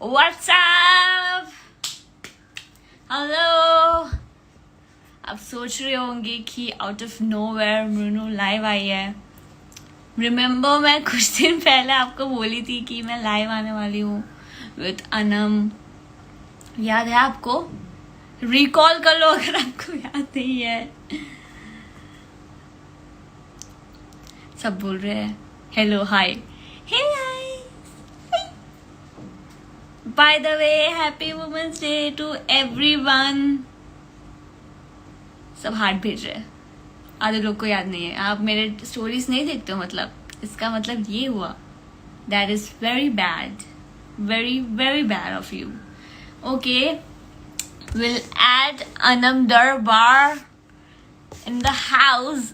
What's up? Hello. आप सोच रहे होंगे कि आउट ऑफ नोवेयर मृनु लाइव आई है। रिमेम्बर मैं कुछ दिन पहले आपको बोली थी कि मैं लाइव आने वाली हूँ विथ अनम। याद है आपको? रिकॉल कर लो अगर आपको याद नहीं है। सब बोल रहे हैं hello hi. Hey by the way happy women's day to everyone. सब हार्ट भेज रहे हैं। आधे लोग को याद नहीं है। आप मेरे स्टोरीज नहीं देखते हो, मतलब इसका मतलब ये हुआ। That is very bad, very very bad of you. Okay, will add Anam Darbar in the house.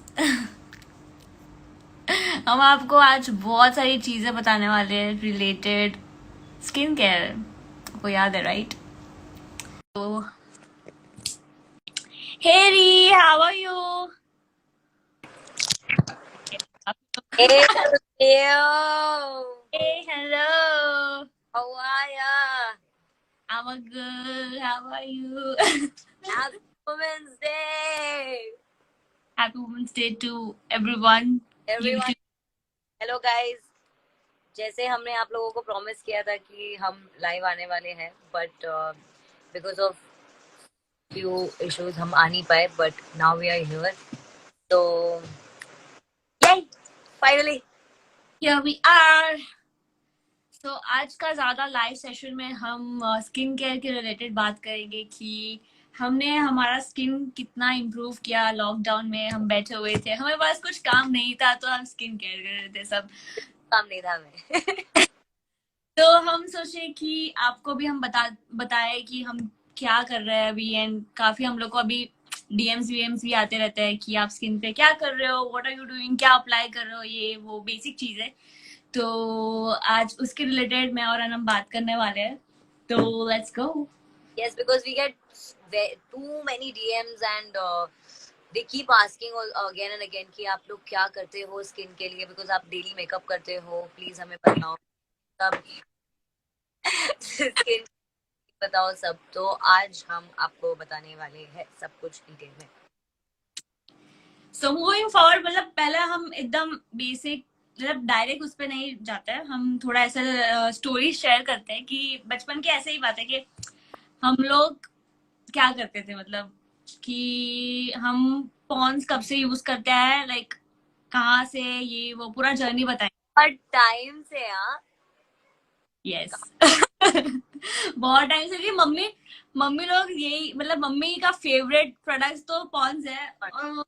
हम आपको आज बहुत सारी चीजें बताने वाले हैं रिलेटेड स्किन केयर। आपको याद है राइट? तो hey Ri, how are you? Hey, Leo. Hey, hello. How are ya? I'm a good. How are you? Happy Women's Day. Happy Women's Day to everyone. Everyone. Hello guys. जैसे हमने आप लोगों को promise किया था कि हम लाइव आने वाले हैं, but because of few issues हम आ नहीं पाए, but now we are here, तो finally Here we are. So आज का ज्यादा लाइव सेशन में हम स्किन केयर के रिलेटेड बात करेंगे कि हमने हमारा स्किन कितना इम्प्रूव किया। लॉकडाउन में हम बैठे हुए थे, हमारे पास कुछ काम नहीं था तो हम स्किन केयर कर रहे थे। सब काम नहीं था हमें। तो हम सोचे कि आपको भी हम बताए कि हम क्या कर रहे हैं अभी। एंड काफी हम लोग को अभी डीएम्स वीएम्स भी आते रहते हैं कि आप स्किन पे क्या कर रहे हो, व्हाट आर यू डूइंग, क्या अप्लाई कर रहे हो, ये वो बेसिक चीज है। तो आज उसके रिलेटेड मैं और अनम बात करने वाले हैं। तो let's go. Yes, because we get too many DMs and they keep asking again and again कि आप लोग क्या करते हो स्किन के लिए, बिकॉज आप डेली मेकअप करते हो, प्लीज हमें बताओ सब स्किन बताओ सब। तो आज हम आपको बताने वाले हैं सब कुछ डिटेल में। सो मूविंग फॉरवर्ड, मतलब पहले हम एकदम बेसिक, मतलब डायरेक्ट उस पर नहीं जाते हैं। हम थोड़ा ऐसा स्टोरी शेयर करते हैं कि बचपन की ऐसे ही बात है कि हम लोग क्या करते थे, मतलब कि हम पॉन्स कब से यूज करते हैं, लाइक कहाँ से, ये वो पूरा जर्नी बताएं। पर टाइम से यस। बहुत टाइम से। मम्मी मम्मी लोग यही, मतलब मम्मी का फेवरेट प्रोडक्ट तो पॉन्स है और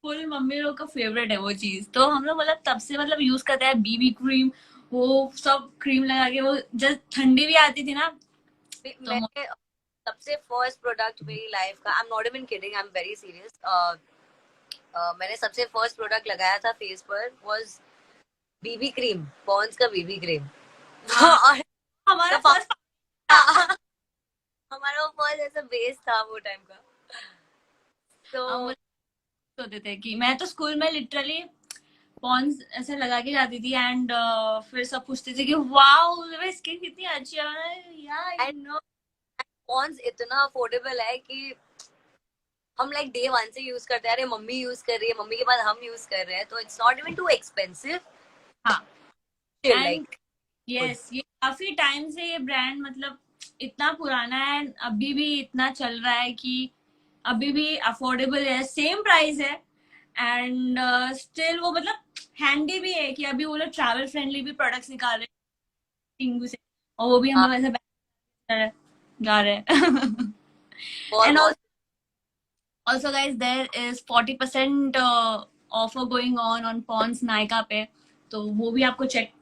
फुल मम्मी लोग का फेवरेट है वो चीज। तो हम लोग मतलब तब से मतलब यूज करते हैं बीबी क्रीम, वो सब क्रीम लगा के। वो जब ठंडी भी आती थी ना, तो मैंने सबसे फर्स्ट प्रोडक्ट मेरी लाइफ का, I am not even kidding, I am very serious, मैंने सबसे फर्स्ट प्रोडक्ट लगाया था फेस पर वाज बीबी क्रीम, पॉन्स का बीबी क्रीम। हमारा फर्स्ट हमारा वो फर्स्ट ऐसा बेस था वो टाइम का। तो होते थे कि मैं तो स्कूल में लिटरली पॉन्स ऐसे लगा के जाती थी। एंड फिर सब पूछते थे कि वाओ स्किन कितनी अच्छी है यार। नो, पॉन्स इतना अफोर्डेबल है कि हम लाइक डे वन से यूज करते हैं। अरे मम्मी यूज कर रही है, मम्मी के बाद हम यूज कर रहे हैं, तो it's not even too expensive. हाँ, लाइक यस, ये काफी टाइम से ये ब्रांड मतलब इतना पुराना है, अभी भी इतना चल रहा है कि अभी भी अफोर्डेबल है, सेम प्राइस है। एंड स्टिल वो मतलब हैंडी भी है कि अभी वो लोग ट्रैवल फ्रेंडली भी प्रोडक्ट्स निकाल रहे हैं टिंगू से, और वो भी हम लोग ऐसे जा रहे हैं। And also guys, there is 40% offer going on Pond's Nykaa पे, तो वो भी आपको चेक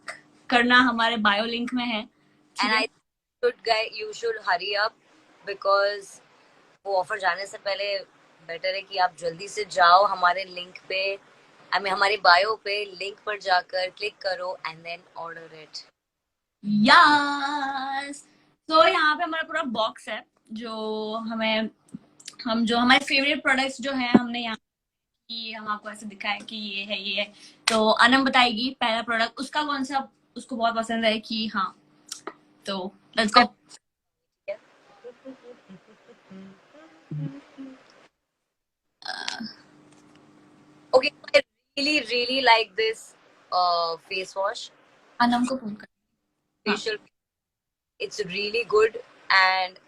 करना, हमारे बायो लिंक में है। And I you should hurry up, because वो ऑफर जाने से पहले बेटर है कि आप जल्दी से जाओ हमारे लिंक पे, आई मीन हमारे बायो पे लिंक पर जाकर क्लिक करो and then order it. Yes. तो यहाँ पे हमारा पूरा बॉक्स है जो जो हमारे फेवरेट प्रोडक्ट्स जो है हमने यहाँ कि हम आपको ऐसे दिखाए कि ये है ये है। तो अनम बताएगी पहला प्रोडक्ट उसका कौन सा उसको बहुत पसंद है कि हाँ। So let's go. Okay, I really like this face wash, Anam को फोन कर. हाँ. facial. It's really good and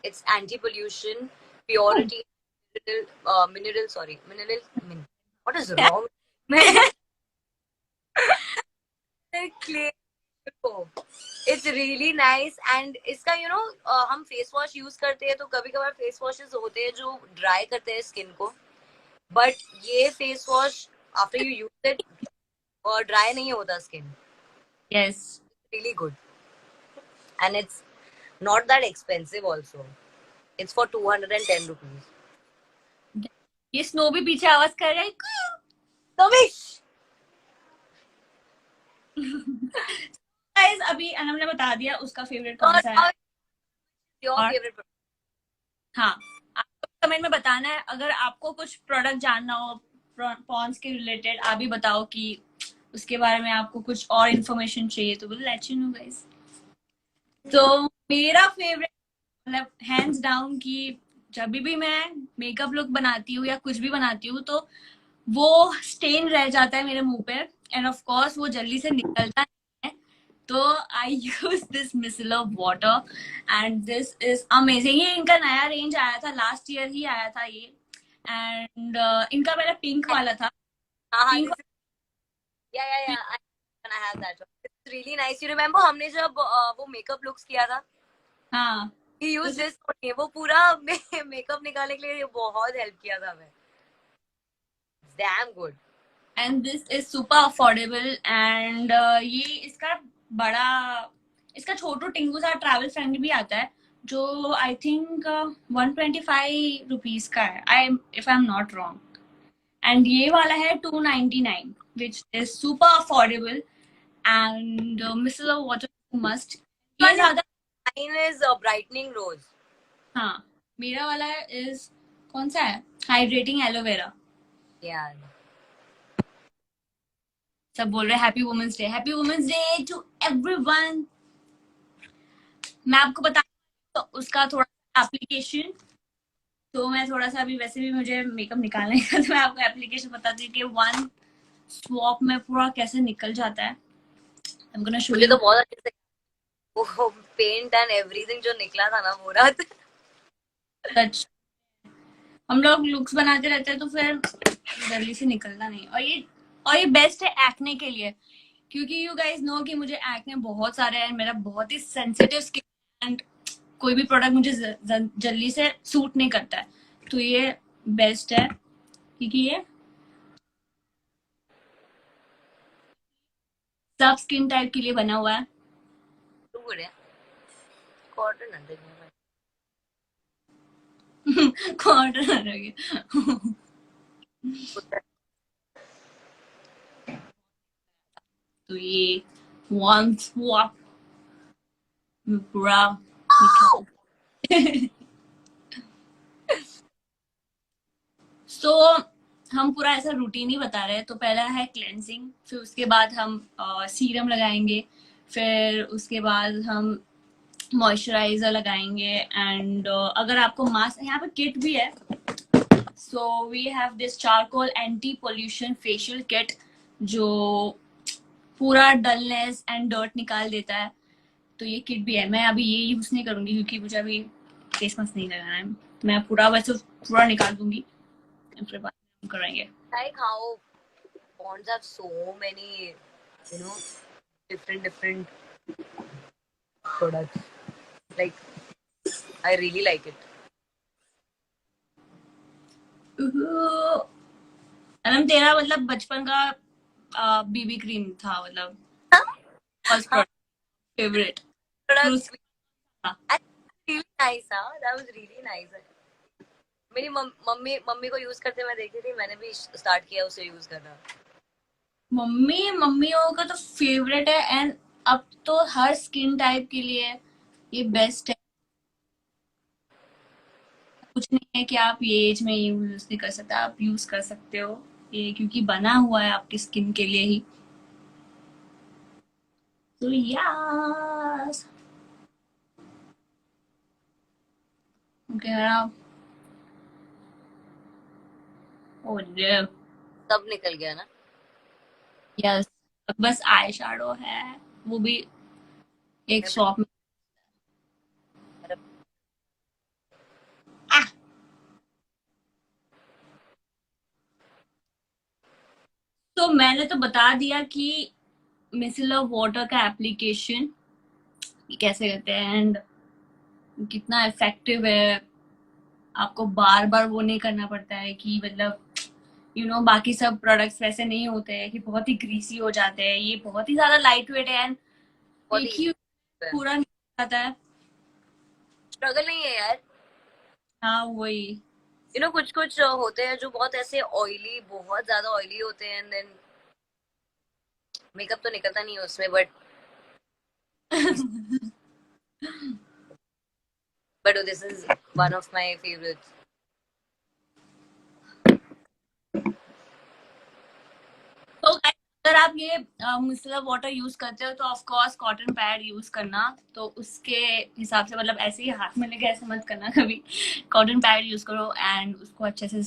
it's anti-pollution, purity, mineral. What is wrong? Clay. It's really nice and इसका हम फेस वॉश यूज करते हैं तो कभी कभार फेस वॉशेस होते हैं जो ड्राई करते हैं स्किन को, बट ये face wash after you use it dry नहीं होता skin. Yes. Really good and it's not that expensive also. It's for 210 rupees. ये स्नो भी पीछे आवाज कर रहा है. Kavish! Guys, अभी अनम ने बता दिया उसका फेवरेट कौन सा है. Your और favorite product? हाँ, आपको कमेंट में बताना है. अगर आपको कुछ प्रोडक्ट जानना हो पॉन्स के रिलेटेड, आप भी बताओ कि उसके बारे में आपको कुछ और इन्फॉर्मेशन चाहिए तो will let you know guys. तो मेरा फेवरेट मतलब हैंड्स डाउन की जब भी मैं मेकअप लुक बनाती हूँ या कुछ भी बनाती हूँ तो वो स्टेन रह जाता है मेरे मुंह पे, एंड ऑफ कोर्स वो जल्दी से निकलता नहीं है. तो I use this micellar water and this is amazing. ये इनका नया रेंज आया था, लास्ट ईयर ही आया था ये. एंड इनका पहले पिंक वाला था. हाँ, pink. yeah. I have that one. It's really nice. You remember हमने जब वो मेकअप लुक्स किया था? हाँ. He used this only. वो पूरा मेकअप निकालने के लिए बहुत हेल्प किया था हमें. Damn good. And this is super affordable and ये इसका बड़ा, इसका छोटू टिंगू सा ट्रैवल फ्रेंडली भी आता है जो आई थिंक 125 रुपीज का है, I if I am not wrong. And ये वाला है 299 which is super affordable. And micellar water must. ये ज्यादा. Mine is brightening rose. हाँ, मेरा वाला इज कौन सा है, हाइड्रेटिंग एलोवेरा. Yeah. सब बोल रहे happy women's day, happy women's day to everyone. मैं आपको बता तो उसका थोड़ा एप्लीकेशन, तो मैं थोड़ा सा अभी वैसे भी मुझे मेकअप निकालने का, तो मैं आपको एप्लीकेशन बताती हूँ कि वन स्वॉप में पूरा कैसे निकल जाता है. I'm gonna show मुझे you. तो बहुत अच्छे से वो पेंट एंड एवरीथिंग जो निकला था ना वो रात. सच हम लोग लुक्स बनाते रहते हैं तो फिर जल्दी से निकलता नहीं. और ये बेस्ट है एक्ने के लिए, क्योंकि यू गाइस नो कि मुझे एक्ने बहुत सारे हैं, मेरा बहुत ही सेंसिटिव स्किन एंड कोई भी प्रोडक्ट मुझे जल्दी से सूट नहीं करता है. तो ये बेस्ट है क्योंकि ये सब स्किन टाइप के लिए बना हुआ है. तो गुड है. कॉटन अंदर में कॉटन है. तो ये वन स्वॉप में पूरा सो हम पूरा ऐसा रूटीन ही बता रहे हैं. तो पहला है क्लेंजिंग, फिर उसके बाद हम सीरम लगाएंगे, फिर उसके बाद हम मॉइस्चराइजर लगाएंगे. एंड अगर आपको मास्क, यहाँ पे किट भी है. So we have this charcoal anti pollution facial kit जो पूरा डलनेस एंड डर्ट निकाल देता है. तो ये किट भी है. मैं अभी ये यूज नहीं करूंगी क्योंकि मुझे अभी फेस मास्क नहीं लगाना है. तो मैं पूरा वैसे पूरा निकाल दूंगी, फिर बात करेंगे. like how Bonds have so many, different products. Like, I really like it. Anam तेरा मतलब बचपन का बीबी क्रीम था मतलब first product favourite. Products. Really nice, huh? That was really nice. मेरी मम्मी को यूज करते मैं देखी थी, मैंने भी स्टार्ट किया उसे यूज करना. मम्मियों का तो फेवरेट है. एंड अब तो हर स्किन टाइप के लिए ये बेस्ट है. कुछ नहीं है कि आप ये एज में यूज नहीं कर सकते, आप यूज कर सकते हो ये, क्योंकि बना हुआ है आपकी स्किन के लिए ही. तो यस कह रहा ओ सब निकल गया ना। यस, बस आई शैडो है, वो भी एक शॉप में। आह, तो मैंने तो बता दिया कि मिसिलर वाटर का एप्लीकेशन कैसे करते हैं एंड कितना इफेक्टिव है। आपको बार बार वो नहीं करना पड़ता है कि मतलब बाकी सब प्रोडक्ट्स वैसे नहीं होते हैं कि बहुत ही ग्रीसी हो जाते हैं। ये बहुत ही ज्यादा लाइट वेट है एंड बहुत एक ही ही easy है। पूरा निकल जाता है। स्ट्रगल नहीं है यार। हाँ वही। कुछ कुछ होते हैं जो बहुत ऐसे ऑयली, बहुत ज्यादा ऑयली होते हैं, एंड देन मेकअप तो निकलता नहीं है उसमें, but this is one of my favourites. तो guys, अगर आप ये मिसलर वाटर यूज करते हो तो of course cotton pad use करना। तो उसके हिसाब से मतलब ऐसे ही हाथ में लेके ऐसे मत करना कभी। कॉटन पैड यूज करो एंड उसको अच्छे से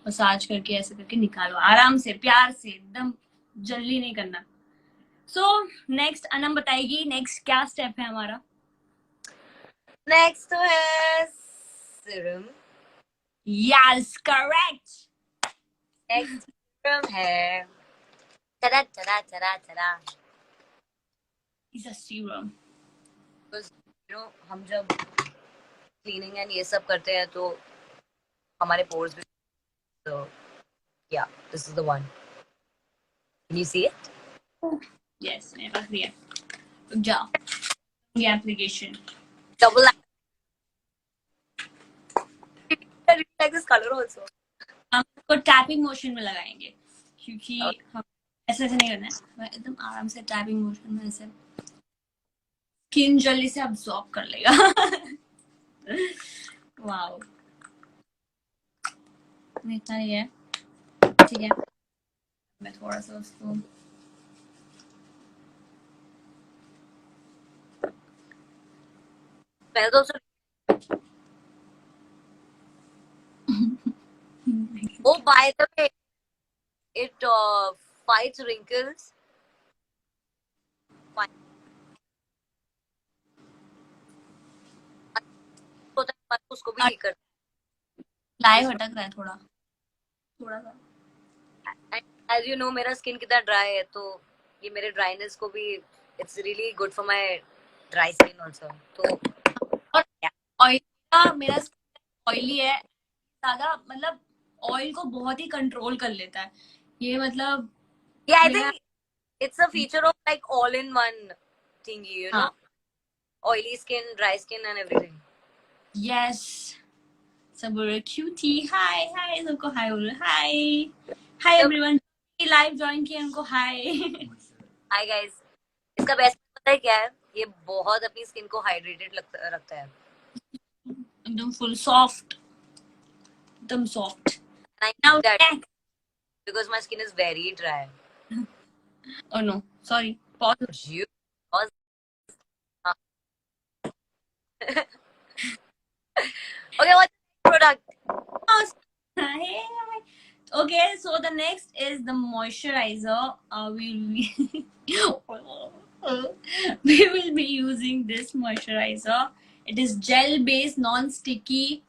मसाज करके ऐसे करके निकालो आराम से, प्यार से, एकदम जल्दी नहीं करना। सो नेक्स्ट अनम बताएगी नेक्स्ट क्या स्टेप है हमारा। नेक्स्ट तो है serum. Yes correct. Next serum है, चला चला चला चला। Is a serum. हम जब क्लीनिंग एंड ये सब करते हैं तो हमारे पोर्स भी, तो या this is the one. Can you see it? Yes मेरे पास भी है। रुक जाओ, ये application double like this colour also. हम इसको टैपिंग मोशन में लगाएंगे क्योंकि और हम ऐसे ऐसे नहीं करना है, एकदम आराम से टैपिंग मोशन में ऐसे स्किन जल्दी से अब्सॉर्ब कर लेगा। वाओ, इतना नहीं है, ठीक है। मैं थोड़ा सा उसको पहले तो उसे, oh by the way, it fights wrinkles. होता है उसको भी ठीक करता लाइव है। भटक रहा है थोड़ा थोड़ा सा। एज यू नो मेरा स्किन कितना ड्राई है, तो ये मेरे ड्राइनेस को भी, it's really good for my dry skin also. तो और yeah, ऑयल का मेरा ऑयली है ज्यादा, मतलब ऑयल को बहुत ही कंट्रोल कर लेता है ये, मतलब yeah, I मेरा। think it's a feature of like all in one thingy, हाँ oily skin, dry skin and everything. Yes, सब बोल रहे क्यूटी, हाय हाय, सबको हाय बोल रहे, हाय हाय जब एवरीवन, लाइव ज्वाइन किए उनको हाय। हाय गाइस, इसका बेस्ट पता है क्या है? ये बहुत अपनी स्किन को हाइड्रेटेड रखता है। एकदम फुल सॉफ्ट, एकदम soft. And I now need that next, because my skin is very dry. Oh no sorry, pause. You was okay, what's the product? Hey, okay, so the next is the moisturizer. We will be using this moisturizer. It is gel based non-sticky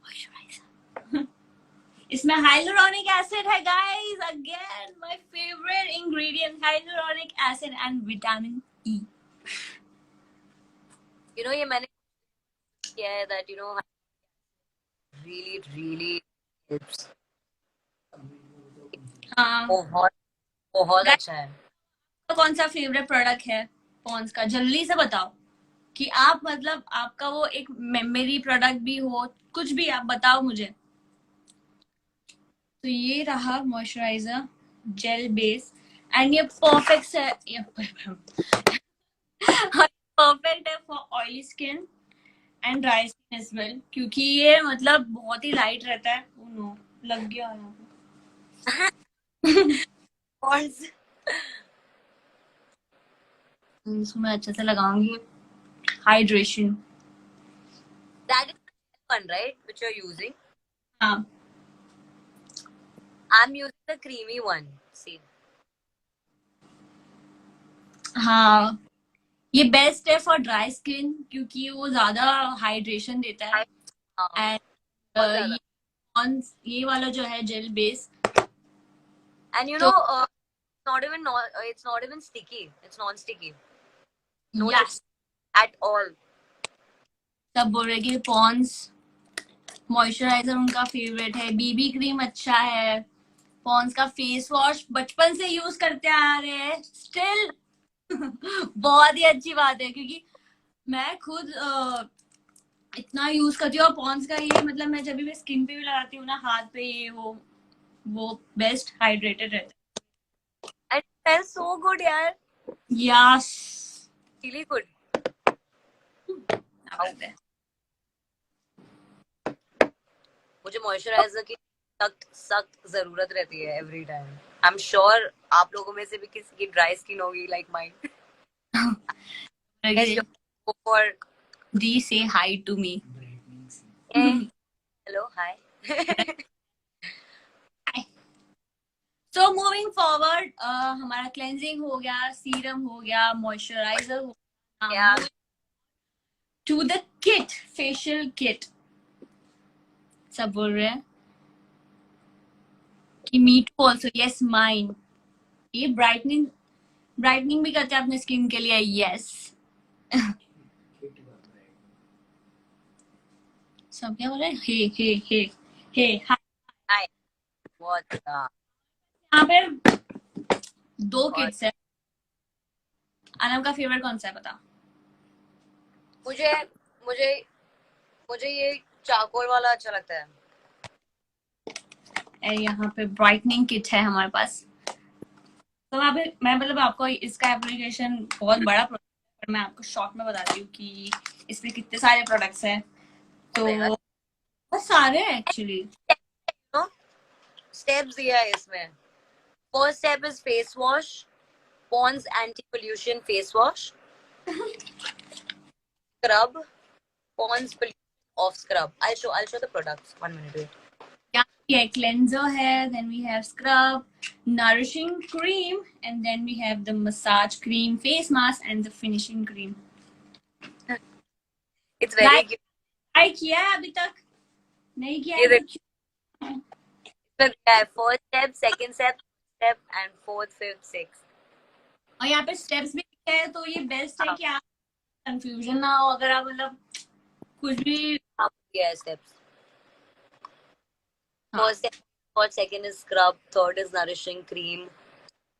moisturizer. इसमें hyaluronic acid है guys, again my favorite ingredient, hyaluronic acid and vitamin E. ये मैंने किया है that really helps. हाँ बहुत बहुत guys, अच्छा है। तो कौन सा फेवरेट प्रोडक्ट है पॉन्स का, जल्दी से बताओ कि आप मतलब आपका वो एक मेमोरी प्रोडक्ट भी हो, कुछ भी आप बताओ मुझे। तो ये रहा मॉइस्चराइजर जेल बेस एंड ये परफेक्ट है, ये परफेक्ट है for oily skin and dry skin as well, क्योंकि ये मतलब बहुत ही लाइट रहता है। ओ नो, लग गया यहाँ Pond's पे। इसको मैं अच्छे से लगाऊंगी, hydration one, right? Which you're using. हाँ I'm using the creamy one. See. हाँ, ये बेस्ट है फॉर ड्राई स्किन क्योंकि वो ज्यादा हाइड्रेशन देता है. हाँ, एंड बहुत ज्यादा. ये वाला जो है जेल बेस, And you तो know, it's not even sticky. It's non-sticky. No yes, chips at all. सब बोल रहे कि पॉन्स मॉइस्चराइजर उनका फेवरेट है, बीबी क्रीम अच्छा है, पॉन्स का फेस वॉश बचपन से यूज करते आ रहे हैं स्टिल. बहुत ही अच्छी बात है क्योंकि मैं खुद इतना यूज करती हूँ. और पॉन्स का ये मतलब मैं जब भी स्किन पे भी लगाती हूँ ना, हाथ पे, ये वो बेस्ट हाइड्रेटेड रहता And it smells so good, यार. है. Yes, Really good. मुझे मॉइस्चराइजर की सख्त सख्त जरूरत रहती है every time. I am sure आप लोगों में से भी किसी की ड्राई स्किन होगी like mine. For D say hi to me. Hello hi. So moving forward, हमारा क्लेंजिंग हो गया, सीरम हो गया, मॉइस्चराइजर हो गया, to the kit, facial kit. सब बोल रहे हैं कि मीट ऑल्सो, यस माइन. ये ब्राइटनिंग भी करते हैं अपने स्किन के लिए. यस. सब क्या बोल रहे हैं? हे हाय. बहुत यहाँ पे 2 किट्स है. अनम का फेवरेट कौन सा है बता? मुझे मुझे मुझे ये चारकोल वाला अच्छा लगता है. यहाँ पे ब्राइटनिंग किट है हमारे पास. तो मैं मतलब आपको इसका एप्लीकेशन बहुत बड़ा प्रोडक्ट है, मैं आपको शॉर्ट में बताती हूँ कि इसमें कितने सारे प्रोडक्ट्स हैं. तो बहुत सारे हैं एक्चुअली. स्टेप्स दिया है इसमें. First step is face wash, Pond's anti pollution face wash. Scrub, Pond's pollution off scrub. I'll show the products. 1 minute wait. Yeah, cleanser है, then we have scrub, nourishing cream, and then we have the massage cream, face mask, and the finishing cream. It's very cute. Try किया है अभी तक? नहीं किया है तो first step, second step and fourth, fifth, sixth. और यहाँ पे स्टेप्स भी लिखे हैं, तो ये बेस्ट है कि आप कंफ्यूजन ना हो अगर आप मतलब कुछ भी. Steps. First, second is scrub, third is nourishing cream,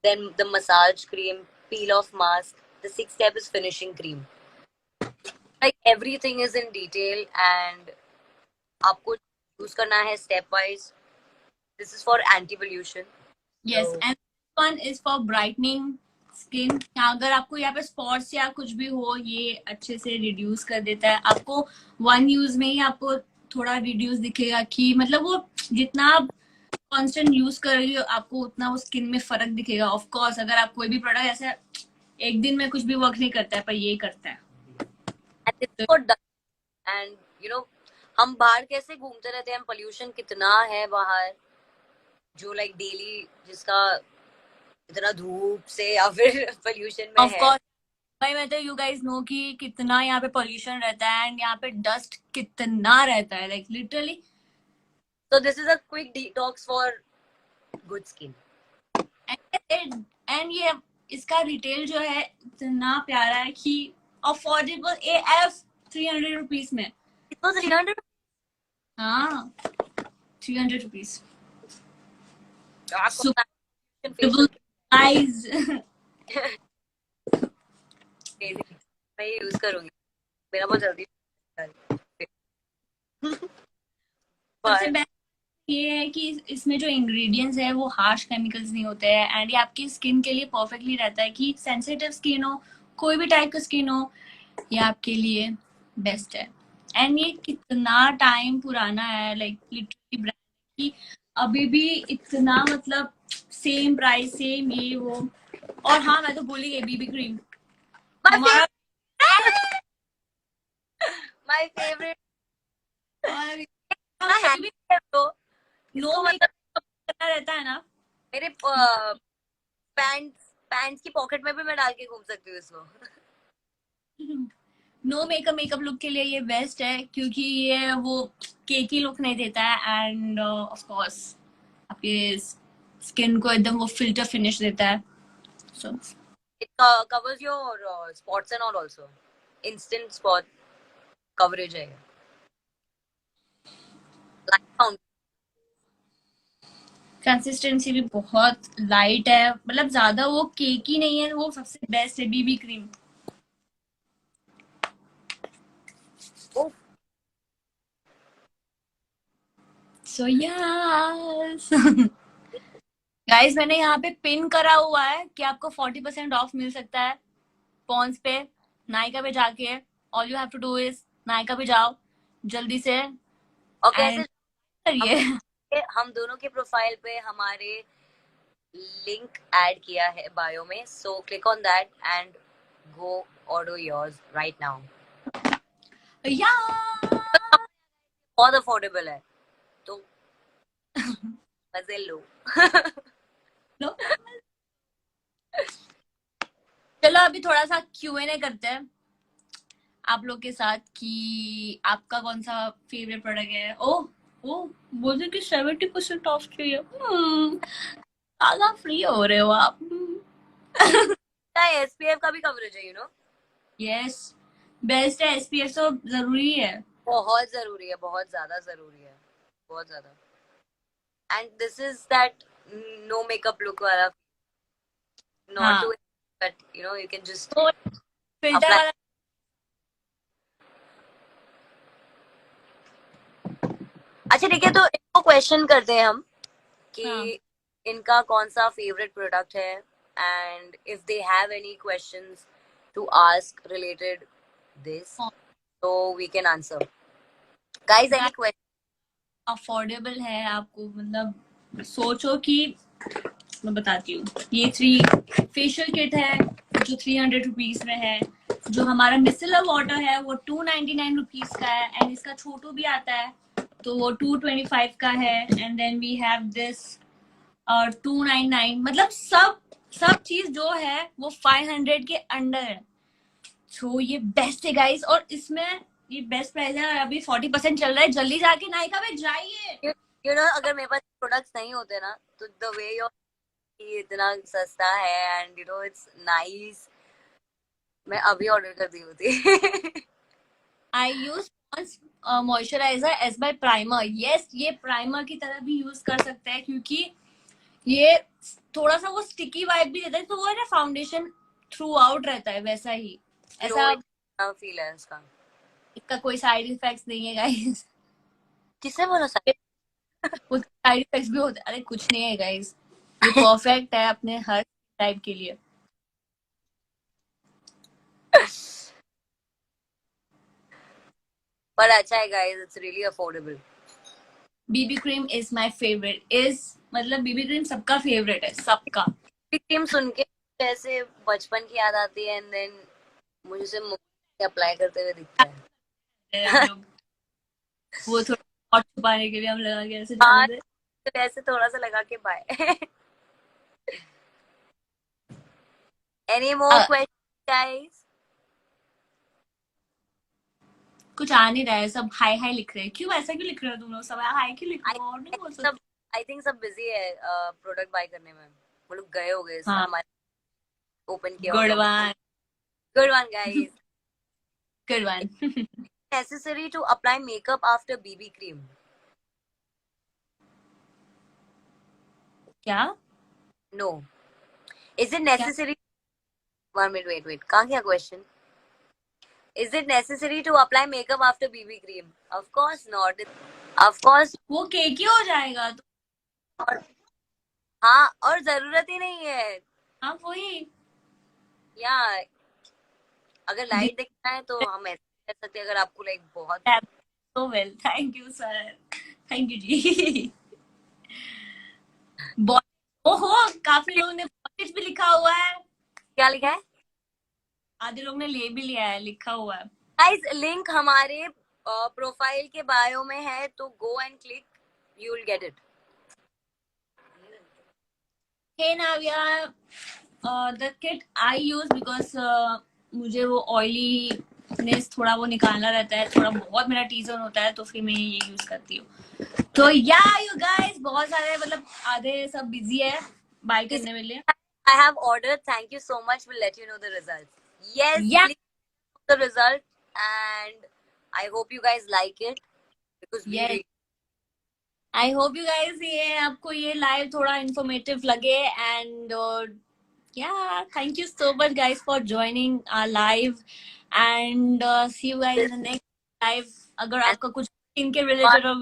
then the massage cream, peel off mask. The sixth step is finishing cream. Like everything is in detail and आपको यूज करना है step wise. This is for anti pollution. Yes, and this one is for brightening skin. अगर आपको यहाँ पे spots या कुछ भी हो, ये अच्छे से रिड्यूस कर देता है. आपको वन यूज में ही आपको थोड़ा रिड्यूस दिखेगा कि मतलब वो जितना आप कांस्टेंट यूज कर रही हो आपको उतना वो स्किन में फर्क दिखेगा. ऑफ कोर्स अगर आप कोई भी प्रोडक्ट ऐसे एक दिन में कुछ भी वर्क नहीं करता है, पर ये करता है. एंड यू नो हम बाहर कैसे घूमते रहते हैं, पोल्यूशन कितना है बाहर, जो लाइक डेली जिसका इतना धूप से या फिर पोल्यूशन में है. भाई मैं तो यू गाइस नो कि कितना यहाँ पे पोल्यूशन रहता है एंड यहाँ पे डस्ट कितना रहता है, like literally. So this is a quick detox for good skin. And ये इसका रिटेल जो है इतना प्यारा है कि अफोर्डेबल AF 300 रुपीज में. कितना 300? हाँ 300 रुपीज. मैं यूज करूंगी, मेरा बहुत जल्दी. ये है कि इसमें जो इंग्रेडिएंट्स है वो हार्श केमिकल्स नहीं होते हैं एंड ये आपकी स्किन के लिए परफेक्टली रहता है कि सेंसिटिव स्किन हो, कोई भी टाइप का स्किन हो, ये आपके लिए बेस्ट है. एंड ये कितना टाइम पुराना है, लाइक लिटरली ब्रांड की अभी भी इतना मतलब सेम प्राइस, सेम ये वो. और हाँ मैं तो भूल ही गई बीबी क्रीम. My favorite. और हम हाँ कभी भी है तो नो इसको मतलब मेकअप करना रहता है ना। मेरे पैंट्स पैंट्स की पॉकेट में भी मैं डाल के घूम सकती हूँ इसको। नो मेकअप मेकअप लुक के लिए ये बेस्ट है, क्योंकि ये वो केकी लुक नहीं देता है, एंड ऑफ कोर्स आपके स्किन को एकदम वो फिल्टर फिनिश देता है। सो It covers your spots and all also. Instant spot coverage है ये। Light found- कंसिस्टेंसी भी बहुत लाइट है, मतलब ज्यादा वो केकी नहीं है, वो सबसे बेस्ट है BB cream. Oh, so yes guys, मैंने यहाँ पे पिन करा हुआ है कि आपको 40% ऑफ मिल सकता है पॉन्स पे, नायका पे जाके। All you have to do is Nykaa पे जाओ जल्दी से और कैसे? एंड करिए। हम दोनों के प्रोफाइल पे हमारे लिंक ऐड किया है बायो में, so click on that and go order yours right now. या बहुत अफोर्डेबल है तो मजे लो। लो। चलो अभी थोड़ा सा Q&A करते हैं आप लोग के साथ कि आपका कौन सा फेवरेट प्रोडक्ट है। ओह ओ बोलते कि 70% ऑफ चाहिए। आधा फ्री हो रहे हो आप। एसपीएफ का भी कवरेज है, यस, बेस्ट है, SPF तो जरूरी है। बहुत जरूरी है, बहुत ज्यादा जरूरी है, बहुत ज्यादा। And this is that no makeup look वाला, नॉट हाँ, do but you can just तो फिल्टर अप्लाई। वाला। अच्छा ठीक है, तो इनको क्वेश्चन करते हैं हम कि हाँ, इनका कौन सा फेवरेट प्रोडक्ट है, and if they have any questions to ask related this, so we can answer. Guys, any question? Affordable है आपको, मतलब सोचो कि मैं बताती हूँ, ये 3 फेशियल किट है जो 300 रुपीज में है। जो हमारा मिसलर वाटर है वो 299 रुपीज का है, एंड इसका छोटू भी आता है तो वो 225 का है। And then we have this और 299, मतलब सब सब चीज जो है वो 500 के अंडर है। सो ये बेस्ट है गाइस, और इसमें ये बेस्ट प्राइस है, और अभी 40% चल रहा है, जल्दी जाके नायका में जाइए। अगर मेरे पास प्रोडक्ट्स नहीं होते ना, तो द वे योर इतना सस्ता है एंड इट्स नाइस, मैं अभी ऑर्डर कर दी होती। I use moisturiser as by primer. Yes, ये प्राइमर की तरह भी यूज कर सकते हैं, क्योंकि ये थोड़ा सा वो स्टिकी वाइब भी देता है, तो वो है ना फाउंडेशन थ्रू आउट रहता है वैसा ही। ऐसा ग्लोइंग फील है इसका। इसका कोई साइड इफेक्ट्स नहीं है गाइस। किसने बोला सर? कुछ साइड इफेक्ट्स भी होते हैं, अरे कुछ नहीं है गाइस, ये परफेक्ट है अपने हर टाइप के लिए। पर अच्छा है guys, it's really affordable. BB cream is my favourite, is मतलब बीबी क्रीम सबका फेवरेट है, सबका। क्रीम सुन के जैसे बचपन की याद आती है, एंड देन मुझे से मुंह अप्लाई करते हुए दिखता है। हम लोग वो थोड़ा और छुपाने के लिए हम लगा के ऐसे हाँ, जाते थे। तो ऐसे थोड़ा सा लगा के bye. Any more question guys? कुछ आ नहीं रहा है, सब हाई हाई लिख रहे हैं। क्यों ऐसा क्यों लिख रहे हो तुम लोग, सब हाई क्यों लिख रहे हो, और नहीं बोल सब सकते। आई थिंक सब बिजी है प्रोडक्ट बाय करने में, वो लोग गए हो गए हाँ, हमारे ओपन किया गुड होगा। One, good one guys. Good one. Necessary to apply makeup after BB cream? क्या नो। इज इट क्या नेसेसरी? 1 minute, wait, कहाँ गया question? Is it necessary to apply makeup after BB cream? Of course not. Of course. वो केकी हो जाएगा तो। और हाँ, और जरूरत ही नहीं है। हाँ वही। या अगर लाइट देखना है तो हम ऐसे कर सकते हैं, अगर आपको लाइक बहुत। So well, thank you sir, thank you जी। ओहो, काफी लोगों ने बॉटिच भी लिखा हुआ है। क्या लिखा है? आधे लोग ने ले भी लिया है, लिखा हुआ है। गाइस लिंक हमारे प्रोफाइल के बायो में है, तो go and click, you will get it. Hey Navya, the kit I use because मुझे वो ऑयलीनेस थोड़ा वो निकालना रहता है, थोड़ा बहुत मेरा टी जोन होता है, तो फिर मैं ये यूज करती हूँ. तो या यू गाइस, बहुत सारे मतलब आधे सब बिजी है बाय करने में लिए. I have ordered. Thank you so much. We'll let you know the results. Yes, या please know the result, and I hope you guys like it because we yes, really. I hope you guys ये आपको ये live थोड़ा informative लगे. And yeah, thank you so much guys for joining our live. And see you guys in the next live. अगर And आपका कुछ इनके related or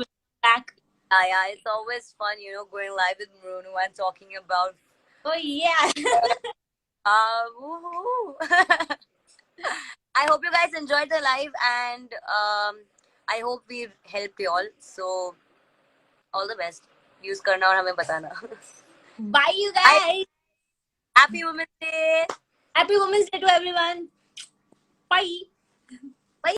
back. yeah, it's always fun, going live with Bruno and talking about. Oh yeah. Woohoo! I hope you guys enjoyed the live, and I hope we helped you all. So all the best. Use करना और हमें बताना. Bye you guys. Happy Women's Day. Happy Women's Day to everyone. Bye.